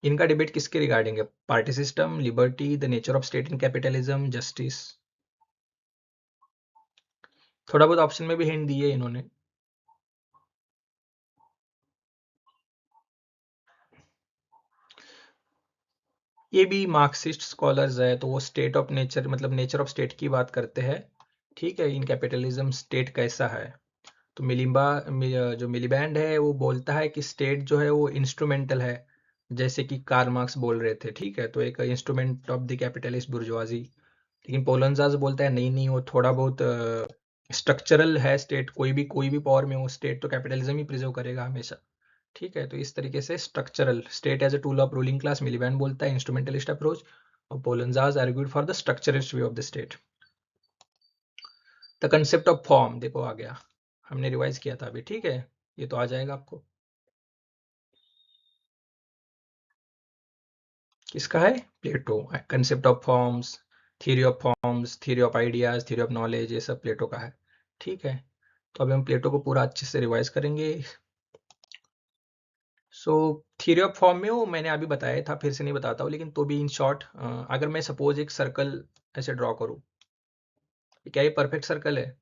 इनका डिबेट किसके रिगार्डिंग है? Party system, liberty, the nature of state in capitalism, justice. थोड़ा बहुत ऑप्शन में भी हिंट दिए इन्होंने। ये भी मार्क्सिस्ट स्कॉलर्स है, तो वो स्टेट ऑफ नेचर मतलब नेचर ऑफ स्टेट की बात करते हैं। ठीक है, इन कैपिटलिज्म स्टेट कैसा है, तो जो मिलीबैंड है वो बोलता है कि स्टेट जो है वो इंस्ट्रूमेंटल है, जैसे कि कार्ल मार्क्स बोल रहे थे। ठीक है, तो एक instrument of the capitalist bourgeoisie. लेकिन पोलंजाज बोलता है नहीं नहीं, वो थोड़ा बहुत स्ट्रक्चरल है स्टेट, कोई भी पावर में हो स्टेट तो कैपिटलिज्म ही प्रिजर्व करेगा हमेशा। ठीक है, तो इस तरीके से structural state as a tool of ruling class Miliband बोलता है इंस्ट्रूमेंटलिस्ट अप्रोच, और Poulantzas argued for the structuralist view of the state. The concept of form देखो आ गया, हमने रिवाइज किया था अभी। ठीक है, ये तो आ जाएगा आपको। किसका है? Plato. Concept of forms, theory of ideas, theory of knowledge, ये सब प्लेटो का है। ठीक है, तो अभी हम प्लेटो को पूरा अच्छे से रिवाइज करेंगे। सो थ्योरी ऑफ फॉर्म में वो मैंने अभी बताया था, फिर से नहीं बताता हूँ, लेकिन तो भी इन शॉर्ट, अगर मैं सपोज एक सर्कल ऐसे ड्रॉ करूँ, क्या ये परफेक्ट सर्कल है?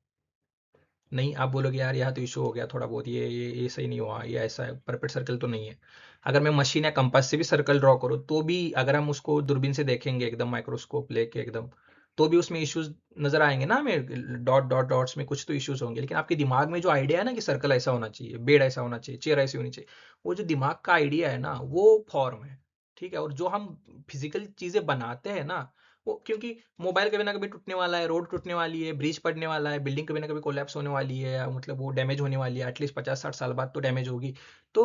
नहीं, आप बोलोगे यार यहाँ तो इशू हो गया थोड़ा बहुत, ये सही नहीं हुआ, ये ऐसा है, परफेक्ट सर्कल तो नहीं है। अगर मैं मशीन या कंपास से भी सर्कल ड्रॉ करूँ तो भी अगर हम उसको दूरबीन से देखेंगे एकदम माइक्रोस्कोप लेके एकदम, तो भी उसमें इश्यूज नजर आएंगे ना हमें, डॉट डॉट डॉट्स में कुछ तो इश्यूज होंगे। लेकिन आपके दिमाग में जो आइडिया है ना कि सर्कल ऐसा होना चाहिए, बेड ऐसा होना चाहिए, चेयर ऐसी होनी चाहिए, वो जो दिमाग का आइडिया है ना वो फॉर्म है। ठीक है, और जो हम फिजिकल चीजें बनाते हैं ना वो, क्योंकि मोबाइल कभी ना कभी टूटने वाला है, रोड टूटने वाली है, ब्रिज पड़ने वाला है, बिल्डिंग कभी ना कभी कोलैप्स होने वाली है, या मतलब वो डैमेज होने वाली है, एटलीस्ट 50-60 साल बाद तो डैमेज होगी। तो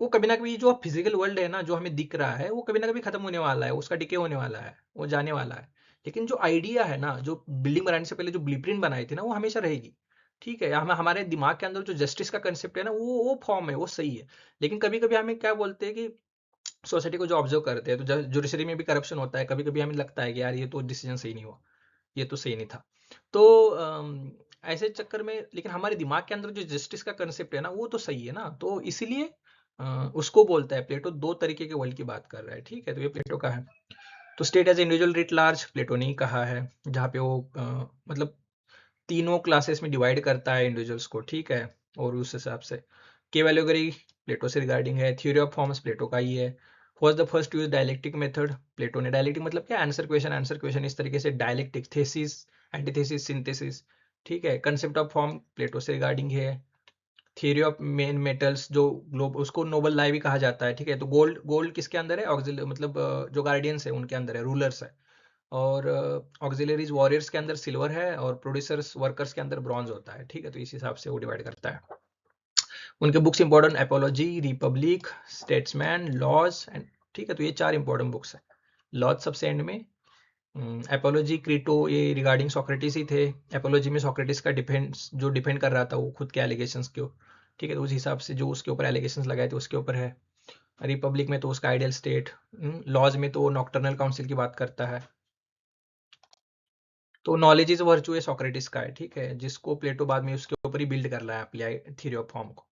वो कभी ना कभी जो फिजिकल वर्ल्ड है ना जो हमें दिख रहा है वो कभी ना कभी खत्म होने वाला है, उसका डिके होने वाला है, वो जाने वाला है। लेकिन जो आइडिया है ना, जो बिल्डिंग बनाने से पहले जो ब्लूप्रिंट बनाई थी ना, वो हमेशा रहेगी। ठीक है, हम हमारे दिमाग के अंदर जो जस्टिस का कंसेप्ट है ना वो फॉर्म है, वो सही है। लेकिन कभी कभी हमें क्या बोलते हैं कि सोसाइटी को जो ऑब्जर्व करते हैं तो जुडिशरी में भी करप्शन होता है, कभी कभी हमें लगता है कि यार ये तो डिसीजन सही नहीं हुआ, ये तो सही नहीं था। तो ऐसे चक्कर में, लेकिन हमारे दिमाग के अंदर जो जस्टिस का कंसेप्ट है ना वो तो सही है ना, तो इसीलिए उसको बोलता है प्लेटो, दो तरीके के वर्ल्ड की बात कर रहा है। ठीक है, तो ये प्लेटो का है। तो state as individual writ large Plato ने ही कहा है, जहाँ पे वो मतलब तीनों क्लासेस में डिवाइड करता है इंडिविजुअल्स को। ठीक है, और उस हिसाब से के वैल्यूगरी प्लेटो से रिगार्डिंग है, थ्योरी ऑफ फॉर्म्स प्लेटो का ही है। Was the first use dialectic method, Plato ने डायलेक्टिक मतलब क्या, आंसर क्वेश्चन इस तरीके से, डायलेक्टिक थेसिस एंटीथेसिस सिंथेसिस। ठीक है, कंसेप्ट ऑफ फॉर्म प्लेटो से रिगार्डिंग है। थ्योरी ऑफ मेन मेटल्स जो ग्लोब, उसको नोबल लाई भी कहा जाता है। ठीक है, तो गोल्ड गोल्ड किसके अंदर है, ऑक्सिल मतलब जो गार्डियंस है उनके अंदर है, रूलर्स है। और ऑक्सिलरीज वॉरियर्स के अंदर सिल्वर है, और प्रोड्यूसर्स वर्कर्स के अंदर ब्रॉन्ज होता है। ठीक है, तो इस हिसाब से वो डिवाइड करता है। उनके books important, Apology, Republic, Statesman, Laws and. ठीक है, तो ये चार इंपॉर्टेंट बुक्स है। लॉज सबसे एंड में, एपोलॉजी क्रीटो ये रिगार्डिंग सोक्रेटिस ही थे। एपोलॉजी में सोक्रेटिस का डिफेंड कर रहा था वो खुद के एलिगेशंस को, ठीक है, तो उस हिसाब से जो उसके ऊपर एलिगेशंस लगाए थे उसके ऊपर है। रिपब्लिक में तो उसका आइडियल स्टेट, लॉज में तो वो नॉक्टर्नल काउंसिल की बात करता है। तो नॉलेज इज वर्चू है सोक्रेटिस का है, ठीक है, जिसको प्लेटो बाद में उसके ऊपर ही बिल्ड कर रहा है अपनी थ्योरी ऑफ फॉर्म को।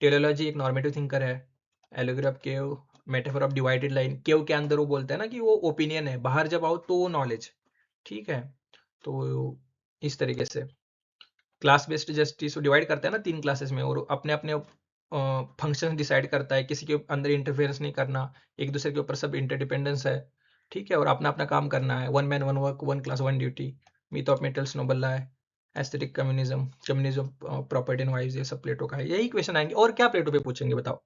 टेलोलॉजी एक नॉर्मेटिव थिंकर है। Allegory of cave, metaphor of divided line, cave के अंदर वो बोलता है ना कि वो ओपिनियन है, बाहर जब आओ तो वो नॉलेज, ठीक है। तो इस तरीके से क्लास बेस्ड जस्टिस डिवाइड करता है ना 3 क्लासेस में, और अपने अपने फंक्शन डिसाइड करता है, किसी के अंदर इंटरफेरेंस नहीं करना, एक दूसरे के ऊपर सब इंटरडिपेंडेंस है, ठीक है, और अपना अपना काम करना है, one man one work one class one duty, myth of metals noble law है, aesthetic communism property and wives, ये सब प्लेटो का है। यही क्वेश्चन आएंगे, और क्या प्लेटो पे पूछेंगे बताओ।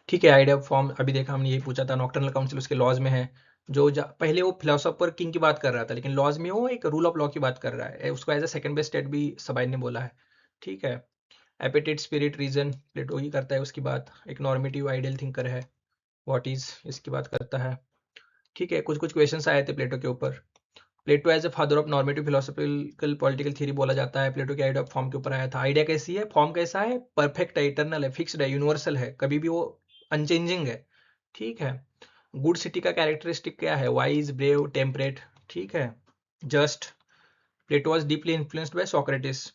ठीक है, आइडिया ऑफ फॉर्म अभी देखा हमने, यही पूछा था, नॉक्टर्नल काउंसिल उसके लॉज में है। पहले वो फिलोसोफर किंग की बात कर रहा था, लेकिन लॉज में वो एक रूल ऑफ लॉ की बात कर रहा है, उसको as a second best state भी सबाइन ने बोला है, ठीक है। एपेटाइट स्पिरिट रीजन प्लेटो ही करता है उसकी बात। एक नॉर्मेटिव आइडियल थिंकर है, व्हाट इज, इसकी बात करता है, ठीक है। कुछ कुछ क्वेश्चंस आए थे प्लेटो के ऊपर। Plato as a father of normative philosophical political theory बोला जाता है। प्लेटो के आइडिया ऑफ फॉर्म के ऊपर आया था। आइडिया कैसी है, फॉर्म कैसा है, परफेक्ट है, इटर्नल है, फिक्स्ड है, यूनिवर्सल है, कभी भी वो अनचेंजिंग है, ठीक है। गुड सिटी का कैरेक्टरिस्टिक क्या है, वाइज, ब्रेव, टेम्परेट, ठीक है, just. Plato was deeply influenced by Socrates.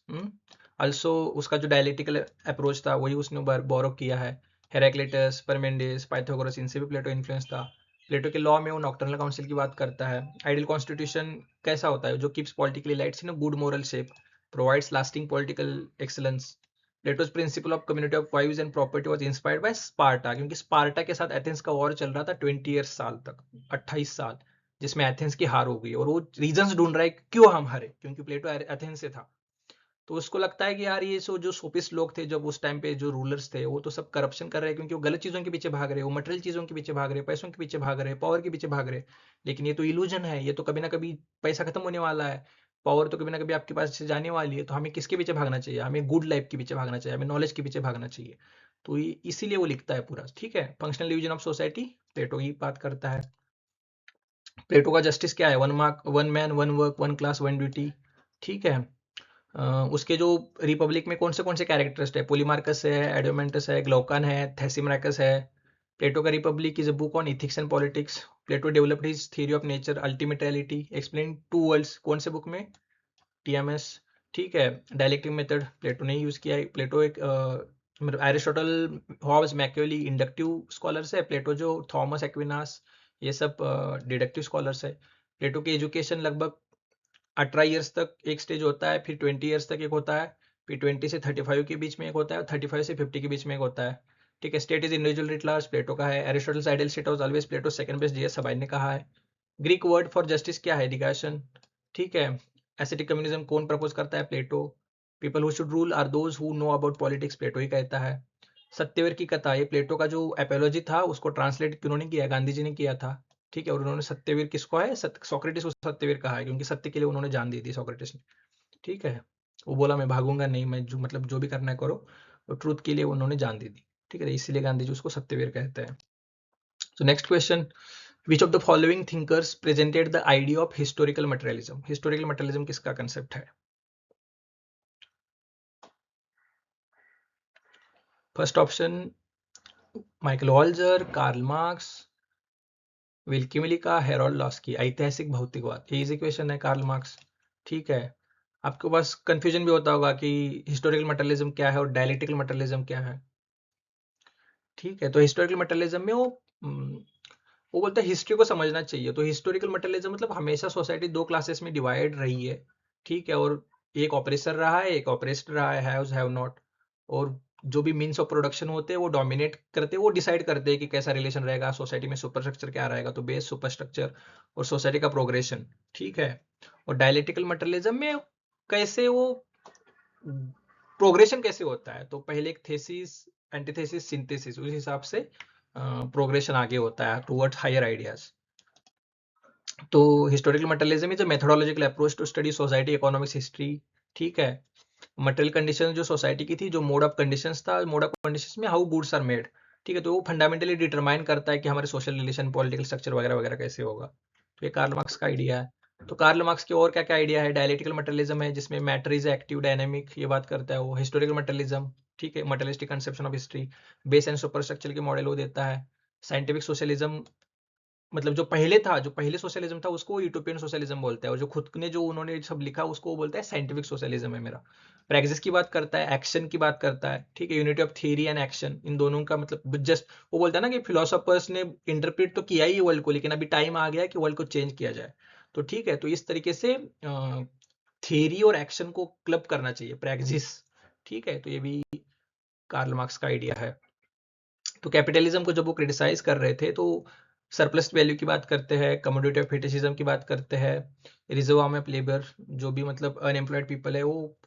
Also उसका जो डायलेक्टिकल अप्रोच था वही उसने बोरो किया है। हेराक्लिटस, परमेंडिस, पाइथागोरस, इनसे भी प्लेटो इन्फ्लुएंस था। प्लेटो के लॉ में वो नॉक्टर्नल काउंसिल की बात करता है। आइडियल कॉन्स्टिट्यूशन कैसा होता है, जो keeps political elites in a good moral shape, provides lasting political excellence. Plato's principle of community of wives and property was inspired by Sparta, क्योंकि स्पार्टा के साथ एथेंस का वॉर चल रहा था 20 ईयर्स साल तक, 28 साल, जिसमें एथेंस की हार हो गई, और वो रीजंस ढूंढ रहा है क्यों हम हारे, क्योंकि प्लेटो एथेंस से था। तो उसको लगता है कि यार ये जो सोफिस्ट लोग थे जब उस टाइम पे, जो रूलर्स थे, वो तो सब करप्शन कर रहे हैं, क्योंकि वो गलत चीजों के पीछे भाग रहे हैं, वो मटेरियल चीजों के पीछे भाग रहे हैं, पैसों के पीछे भाग रहे हैं, पावर के पीछे भाग रहे हैं। लेकिन ये तो इल्यूजन है, ये तो कभी ना कभी पैसा खत्म होने वाला है, पावर तो कभी ना कभी आपके पास से जाने वाली है, तो हमें किसके पीछे भागना चाहिए, हमें गुड लाइफ के पीछे भागना चाहिए, हमें नॉलेज के पीछे भागना चाहिए। तो इसीलिए वो लिखता है पूरा, ठीक है। फंक्शनल डिवीजन ऑफ सोसाइटी प्लेटो की बात करता है। प्लेटो का जस्टिस क्या है, one man one work one class one duty, ठीक है। उसके जो रिपब्लिक में कौन से कैरेक्टरिस्ट है, पोलीमार्कस है, एडोमेंटस है, ग्लोकान है, थेसिमराकस है। प्लेटो का Republic is a book on ethics and politics. Plato developed his theory of nature ultimate reality, explain two worlds, कौन से बुक में, टीएमएस, ठीक है। डायलेक्टिक मेथड प्लेटो ने यूज किया है। प्लेटो एक मतलब Aristotle, Hobbes, Machiavelli inductive scholars है। प्लेटो जो थॉमस एक्विनास, ये सब डिडक्टिव स्कॉलर्स है। प्लेटो की एजुकेशन लगभग 18 ईयर्स तक एक स्टेज होता है, फिर 20 ईयर्स तक एक होता है, फिर 20 से 35 के बीच में एक होता है, 35 से 50 के बीच में एक होता है, ठीक है। State is individual writ large Plato का है। Aristotle's ideal state was always Plato second best, G S Sabine ने कहा है। ग्रीक वर्ड फॉर जस्टिस क्या है, डिगाशन, ठीक है। एस्थेटिक कम्युनिज्म कौन प्रपोज करता है, Plato. People who should rule are those who know about politics, Plato ही कहता है। सत्यवीर की कथा, ये प्लेटो का जो एपोलॉजी था उसको ट्रांसलेट किन्होंने किया, गांधी जी ने किया था, ठीक है। और उन्होंने सत्यवीर किसको है, सोक्रेटिस को सत्यवीर कहा है, क्योंकि सत्य के लिए उन्होंने जान दी थी सोक्रेटिस ने, ठीक है। वो बोला मैं भागूंगा नहीं, मैं जो मतलब जो भी करना है करो, और ट्रूथ के लिए उन्होंने जान दी थी, ठीक है। इसीलिए गांधी जी उसको सत्यवीर कहते हैं। So next question, which of the following thinkers presented the idea of historical materialism? Historical materialism किसका concept है? First option Michael Walzer, Karl Marx, Will Kymlicka, Harold Laski. ऐतिहासिक भौतिकवाद, ये इजी क्वेश्चन है, कार्ल मार्क्स, ठीक है। आपके पास कंफ्यूजन भी होता होगा कि हिस्टोरिकल मटेरियलिज्म क्या है और डायलेक्टिकल मटेरियलिज्म क्या है, ठीक है। तो हिस्टोरिकल मटेरियलिज्म में वो बोलता है हिस्ट्री को समझना चाहिए। तो हिस्टोरिकल मटेरियलिज्म मतलब हमेशा सोसाइटी 2 क्लासेस में डिवाइड रही है, ठीक है, और एक ऑपरेसर रहा है, एक ऑपरेस्ड रहा है, हैव्स हैव नॉट। और जो भी मीन्स ऑफ प्रोडक्शन होते हैं वो डोमिनेट करते हैं, वो डिसाइड करते हैं कि कैसा रिलेशन रहेगा सोसाइटी में, सुपर स्ट्रक्चर क्या रहेगा, तो बेस, सुपर स्ट्रक्चर और सोसाइटी का प्रोग्रेशन, ठीक है। और डायलेक्टिकल मटेरियलिज्म में कैसे वो प्रोग्रेशन कैसे होता है, तो पहले एक थेसिस, एंटीथेसिस, सिंथेसिस, उस हिसाब से प्रोग्रेशन आगे होता है टुवर्ड्स हायर आइडियाज। तो historical materialism is a methodological approach to study society, economics, history, ठीक है। मटेरियल कंडीशन जो सोसाइटी की थी, जो मोड ऑफ कंडीशंस था, मोड ऑफ कंडीशंस में हाउ गुड्स आर मेड, ठीक है, तो वो फंडामेंटली डिटरमाइन करता है कि हमारे सोशल रिलेशन, पॉलिटिकल स्ट्रक्चर वगैरह वगैरह कैसे होगा। तो ये कार्ल मार्क्स का आइडिया है। तो कार्ल मार्क्स के और क्या क्या आइडिया है? डायलेक्टिकल मटेरियलिज्म है, जिसमें मैटर इज एक्टिव डायनेमिक, ये बात करता है वो। हिस्टोरिकल मटेरियलिज्म, ठीक है, materialistic conception of history, base and super structure के मॉडल वो देता है। साइंटिफिक सोशलिज्म, मतलब जो पहले था, जो पहले सोशलिज्म था उसको यूटोपियन सोशलिज्म बोलते हैं, और जो खुद ने जो उन्होंने सब लिखा उसको वो बोलता है साइंटिफिक सोशलिज्म है मेरा। प्रैक्टिस की बात करता है, एक्शन की बात करता है, ठीक है, unity of theory and action, इन दोनों का मतलब जस्ट वो बोलता है ना कि फिलोसोफर्स ने इंटरप्रेट तो किया ही वर्ल्ड को, लेकिन अभी टाइम आ गया है कि वर्ल्ड को चेंज किया जाए। तो ठीक है, तो इस तरीके से थियरी और एक्शन को क्लब करना चाहिए, प्रैक्टिस। ठीक है, तो ये भी कार्ल मार्क्स का आइडिया है। तो कैपिटलिज्म को जब वो क्रिटिसाइज कर रहे थे, तो सरप्लस वैल्यू की बात करते हैं, कमोडिटी ऑफ फेटिशिज्म की बात करते हैं, रिजर्व आर्म ऑफ लेबर, जो भी मतलब अनएम्प्लॉयड पीपल है वो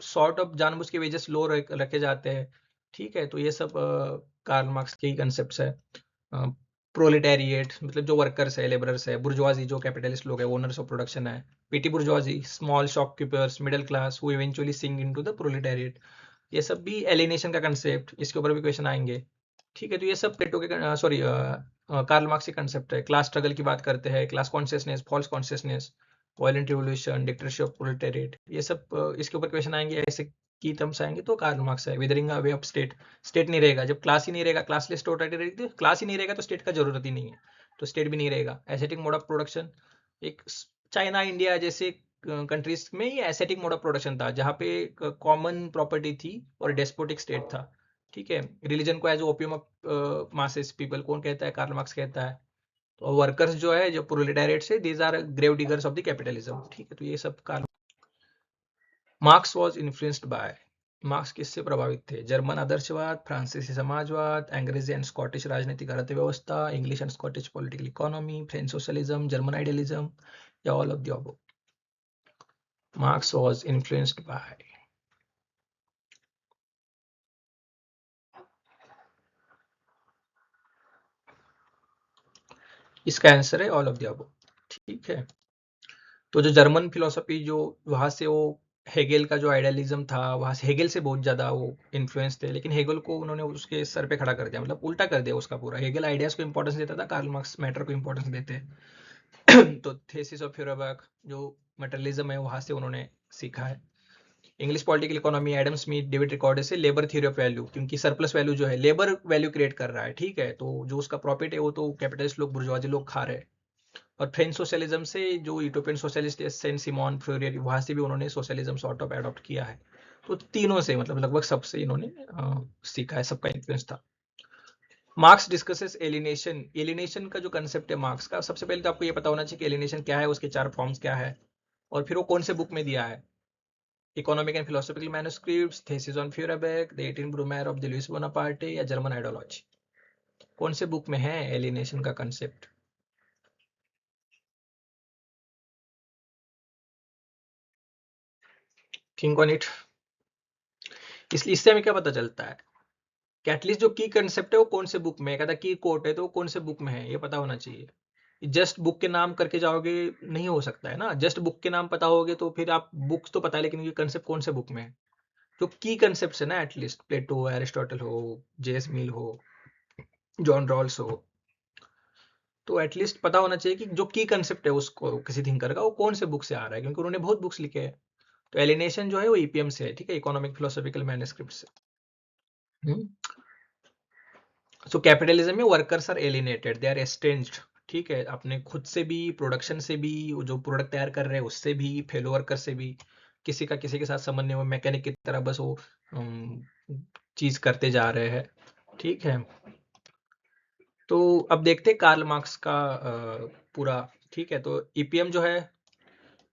सॉर्ट ऑफ जानबूझ के वेजेस लो रखे जाते हैं। ठीक है, तो ये सब कार्ल मार्क्स के ही कंसेप्ट है। प्रोलेटेरिएट मतलब जो वर्कर्स है, लेबरर्स है, बुर्जुआजी जो कैपिटलिस्ट लोग है, ओनर्स ऑफ प्रोडक्शन है, petty bourgeoisie, small shopkeepers, middle class who eventually sink into the proletariat, ये सब भी एलिनेशन का कंसेप्ट, इसके ऊपर भी क्वेश्चन आएंगे। ठीक है, तो ये सब प्लेटो के सॉरी कार्ल मार्क्स के कंसेप्ट है। क्लास स्ट्रगल की बात करते हैं, class consciousness, false consciousness, violent revolution, dictatorship of proletariat, ये सब इसके ऊपर क्वेश्चन आएंगे, ऐसे की टर्म्स आएंगे तो कार्ल मार्क्स है। Withering away of state, state नहीं रहेगा जब क्लास ही नहीं रहेगा, क्लासलेस टोटलिटी रहेगी, क्लास ही नहीं रहेगा तो स्टेट का जरूरत ही नहीं है, तो स्टेट भी नहीं रहेगा। एसेटिक मोड ऑफ प्रोडक्शन, एक चाइना इंडिया जैसे कंट्रीज में ये एसेटिक मोड ऑफ प्रोडक्शन था, जहाँ पे कॉमन प्रॉपर्टी थी और डेस्पोटिक स्टेट था। ठीक है, रिलीजन को as opium of masses people कौन कहता है? कार्ल मार्क्स कहता है। तो वर्कर्स जो है, जो प्रोलेटारिएट से, these are grave diggers of the capitalism. ठीक है, तो ये सब Karl Marx was influenced by, Marx किससे प्रभावित थे? जर्मन आदर्शवाद, फ्रांसीसी समाजवाद, अंग्रेजी एंड स्कॉटिश राजनीतिक अर्थव्यवस्था, English and Scottish political economy, French socialism, German idealism, या all of the above? Marx was influenced by, इसका आंसर है ऑल ऑफ द अबव। ठीक है, तो जो जर्मन फिलोसफी, जो वहां से वो हेगेल का जो आइडियलिज्म था, वहां से हेगेल से बहुत ज्यादा वो इन्फ्लुएंस थे, लेकिन हेगेल को उन्होंने उसके सर पे खड़ा कर दिया, मतलब उल्टा कर दिया उसका पूरा। हेगेल आइडियाज को इंपॉर्टेंस देता था, कार्ल मार्क्स मैटर को इंपॉर्टेंस देते हैं। तो थेसिस ऑफ फ्यूरबर्ग जो मटेरियलिज्म है वहां से उन्होंने सीखा है। English political economy, Adam Smith, David Ricardo से लेबर थ्योरी ऑफ वैल्यू, क्योंकि सरप्लस वैल्यू जो है लेबर वैल्यू क्रिएट कर रहा है। ठीक है, तो जो उसका प्रॉफिट है वो तो कैपिटलिस्ट लोग, बुर्जुआजी लोग खा रहे हैं। और फ्रेंच सोशलिज्म से जो European socialist Saint Simon Fourier, वहां से भी उन्होंने सोशलिज्म सॉर्ट ऑफ एडॉप्ट किया है। तो तीनों से मतलब लगभग सबसे इन्होंने सीखा है, सबका इन्फ्लुएंस था। मार्क्स डिस्कसेस एलिनेशन, एलिनेशन का जो कंसेप्ट है मार्क्स का, सबसे पहले तो आपको ये पता होना चाहिए कि एलिनेशन क्या है, उसके 4 फॉर्म्स क्या है, और फिर वो कौन से बुक में दिया है। Economic and philosophical manuscripts, thesis on Feuerbach, the 18 Brumaire of the Louis Bonaparte, या जर्मन आइडियोलॉजी, कौन से बुक में है एलिनेशन का कंसेप्ट? Think on it. इसलिए इससे हमें क्या पता चलता है कि एटलीस्ट जो की कंसेप्ट है वो कौन से बुक में है, कहता की कोट है तो वो कौन से बुक में है, ये पता होना चाहिए। जस्ट बुक के नाम करके जाओगे नहीं हो सकता है ना, जस्ट बुक के नाम पता होगे तो फिर आप बुक्स तो पता है, लेकिन ये कंसेप्ट कौन से बुक में है, जो की कंसेप्ट है ना, एटलीस्ट प्लेटो, एरिस्टोटल हो, जेएस मिल हो, जॉन रॉल्स हो, तो एटलीस्ट पता होना चाहिए कि जो की कंसेप्ट है उसको किसी थिंकर का, वो कौन से बुक से आ रहा है, क्योंकि उन्होंने बहुत बुक्स लिखे हैं। तो एलिनेशन जो है वो ईपीएम से है, ठीक है, इकोनॉमिक फिलोसॉफिकल मैन्युस्क्रिप्ट से। सो कैपिटलिज्म में workers are alienated, they are estranged. ठीक है, अपने खुद से भी, प्रोडक्शन से भी, जो प्रोडक्ट तैयार कर रहे हैं उससे भी, फेलो वर्कर से भी, किसी का किसी के साथ संबंध नहीं, वो मैकेनिक की तरह बस वो चीज करते जा रहे हैं। ठीक है, तो अब देखते हैं कार्ल मार्क्स का पूरा। ठीक है, तो ईपीएम जो है,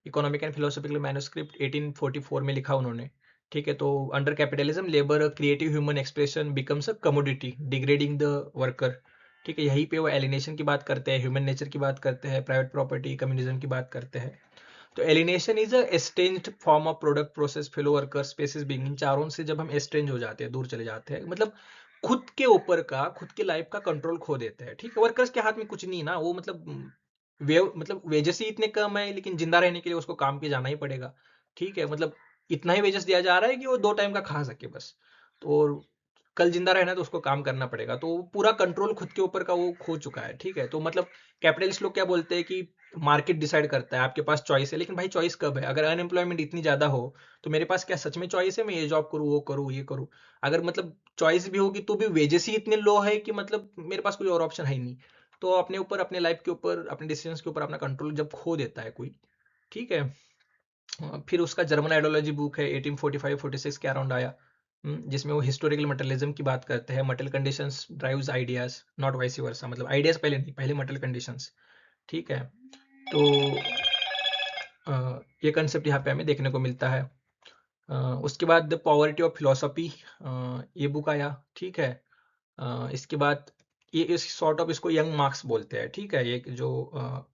इकोनॉमिक एंड फिलोसॉफिकल मैन्युस्क्रिप्ट, 1844 में लिखा उन्होंने। ठीक है, तो under capitalism labour creative human expression becomes a commodity degrading the worker. ठीक है, यहीं पे वो एलिनेशन की बात करते हैं, ह्यूमन नेचर की बात करते हैं, प्राइवेट प्रॉपर्टी, कम्युनिज्म की बात करते हैं। तो alienation is a estranged form of product process fellow worker species being, इन चारों से जब हम एस्ट्रेंज हो जाते हैं, दूर चले जाते हैं, मतलब खुद के ऊपर का, खुद की लाइफ का कंट्रोल खो देते हैं। ठीक है, वर्कर्स के हाथ में कुछ नहीं ना, वो मतलब वे मतलब वेजेस ही इतने कम है, लेकिन जिंदा रहने के लिए उसको काम पे जाना ही पड़ेगा। ठीक है, मतलब इतना ही वेजेस दिया जा रहा है कि वो 2 टाइम का खा सके बस। तो कल जिंदा रहना है तो उसको काम करना पड़ेगा, तो वो पूरा कंट्रोल खुद के ऊपर का वो खो चुका है। ठीक है, तो मतलब कैपिटलिस्ट लोग क्या बोलते हैं कि मार्केट डिसाइड करता है, आपके पास चॉइस है, लेकिन भाई चॉइस कब है? अगर अनएम्प्लॉयमेंट इतनी ज्यादा हो तो मेरे पास क्या सच में चॉइस है? मैं ये जॉब करूँ, वो करूँ, ये करूँ? अगर मतलब चॉइस भी होगी तो भी वेजेस ही इतने लो है कि मतलब मेरे पास कोई और ऑप्शन है ही नहीं। तो अपने ऊपर, अपने लाइफ के ऊपर, अपने डिसीजंस के ऊपर अपना कंट्रोल जब खो देता है कोई, ठीक है, फिर उसका जर्मन आइडियोलॉजी बुक है 1845-46 के अराउंड आया, जिसमें वो हिस्टोरिकल मटेरियलिज्म की बात करते हैं। Material conditions drives ideas, not vice versa, मतलब आइडियाज पहले नहीं, पहले मटेरियल कंडीशंस। ठीक है, तो ये कंसेप्ट यहाँ पे हमें देखने को मिलता है। उसके बाद द पॉवर्टी ऑफ फिलोसफी, ये बुक आया। ठीक है, इसके बाद ये इस सॉर्ट ऑफ इसको यंग मार्क्स बोलते हैं। ठीक है, ये जो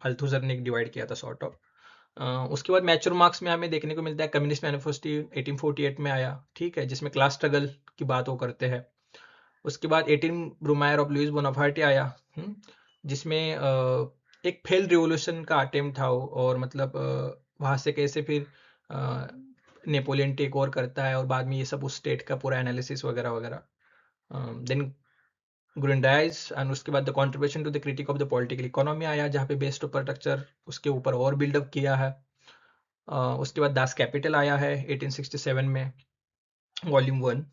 अल्थुजर ने डिवाइड किया था सॉर्ट ऑफ। उसके बाद मैच्योर मार्क्स में हमें देखने को मिलता है कम्युनिस्ट मैनिफेस्टो 1848 में आया। ठीक है, जिसमें क्लास स्ट्रगल की बात वो करते हैं। उसके बाद 18 ब्रूमायर ऑफ लुइस बोनापार्टे आया, जिसमें एक फेल रिवोल्यूशन का अटेम्प्ट था वो, और मतलब वहां से कैसे फिर नेपोलियन टेक ओवर करता है, और बाद में ये सब उस स्टेट का पूरा एनालिसिस वगैरह वगैरह। देन ग्रिंडाइज, एंड उसके बाद the contribution to the critique of the political economy आया, जहाँ पे बेस्ड स्ट्रक्चर उसके ऊपर और बिल्डअप किया है। उसके बाद दास कैपिटल आया है 1867 में, वॉल्यूम 1।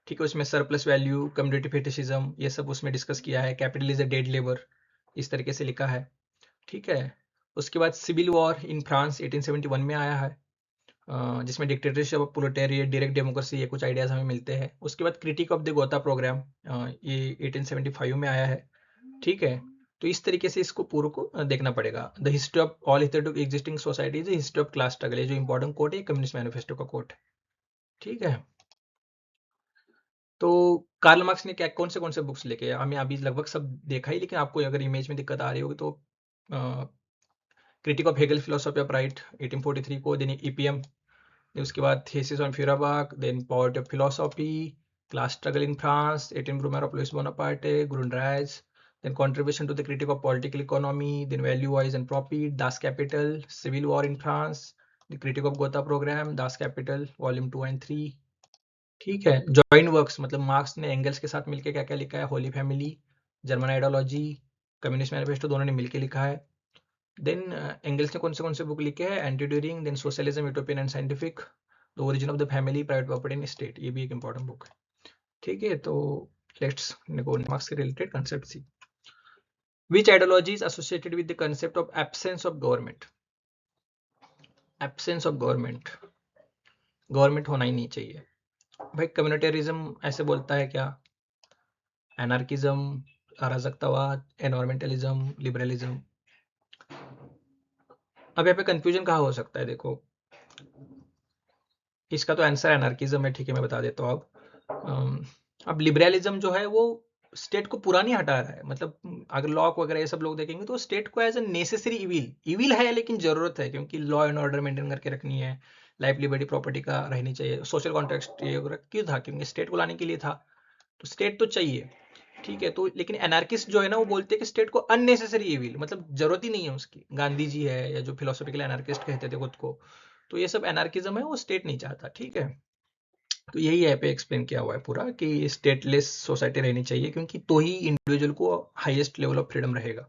ठीक है, उसमें सरप्लस वैल्यू, कम्युनिटी फेटिशिज्म, ये सब उसमें डिस्कस किया है। Capital is a dead labour, इस तरीके से लिखा है। ठीक है, उसके बाद सिविल वॉर इन फ्रांस 1871 में आया है, जिसमें डिक्टेटरशिप ऑफ प्रोलेटारिएट, डायरेक्ट डेमोक्रेसी, ये कुछ आइडियाज हमें मिलते हैं। उसके बाद क्रिटिक ऑफ द गोता प्रोग्राम, ये 1875 में आया है। ठीक है, तो इस तरीके से इसको पूरे को देखना पड़ेगा। The history of all historic existing societies, history of class struggle, ये जो इंपॉर्टेंट कोट है कम्युनिस्ट मैनिफेस्टो का कोट है। ठीक है, तो कार्ल मार्क्स ने क्या कौन से बुक्स लेके आया? हमें अभी लगभग सब देखा ही, लेकिन आपको अगर इमेज में दिक्कत आ रही होगी तो critique of Hegel philosophy of right 1843 को, देन ईपीएम, उसके बाद thesis on Feuerbach, then poverty of philosophy, class struggle in France 18 Brumaire of Louis Bonaparte, Grundrisse, then contribution to the critique of political economy, then value wise and profit, Das Capital, Civil War in France, the critique of Gotha program, Das Capital volume 2 and 3। ठीक है, joint works, मतलब marks ने angles के साथ मिलकर क्या क्या लिखा है? Holi family, German ideology, communist manifesto, दोनों ने मिलकर लिखा है। देन एंगल्स ने कौन से बुक लिखे हैं? Anti Duhring, then socialism, utopian and scientific, the origin of the family, private property in state, ये भी एक इंपॉर्टेंट बुक है। ठीक है, तो लेट्स गो मार्क्स के related concept see. Which ideology is associated with the concept of absence of government? Absence of government, government होना ही नहीं चाहिए। भाई कम्युनिटेरिज्म ऐसे बोलता है क्या? Anarchism, अराजकतावाद, environmentalism, liberalism. अब यहाँ पे कंफ्यूजन कहाँ हो सकता है? देखो, इसका तो आंसर एनार्किज्म है। ठीक है, मैं बता देता हूँ। अब लिबरलिज्म जो है वो स्टेट को पूरा नहीं हटा रहा है। मतलब अगर लॉक वगैरह ये सब लोग देखेंगे तो स्टेट को एज ए नेसेसरी इविल है, लेकिन जरूरत है, क्योंकि लॉ एंड ऑर्डर मेंटेन करके रखनी है, लाइफ लिबर्टी प्रॉपर्टी का रहनी चाहिए, सोशल कॉन्टेक्स्ट ये वगैरह क्यों था? क्योंकि स्टेट को लाने के लिए था, तो स्टेट तो चाहिए। ठीक है, तो लेकिन एनार्किस्ट जो है ना, वो बोलते हैं कि स्टेट को अननेसेसरी इविल, मतलब जरूरत ही नहीं है उसकी। गांधी जी है, या जो फिलोसॉफिकल एनार्किस्ट कहते थे खुद को, तो ये सब एनार्किज्म है, वो स्टेट नहीं चाहता। ठीक है, तो यही यहाँ पे एक्सप्लेन किया हुआ है पूरा कि स्टेटलेस सोसाइटी रहनी चाहिए, क्योंकि तो ही इंडिविजुअल को हाईएस्ट लेवल ऑफ फ्रीडम रहेगा।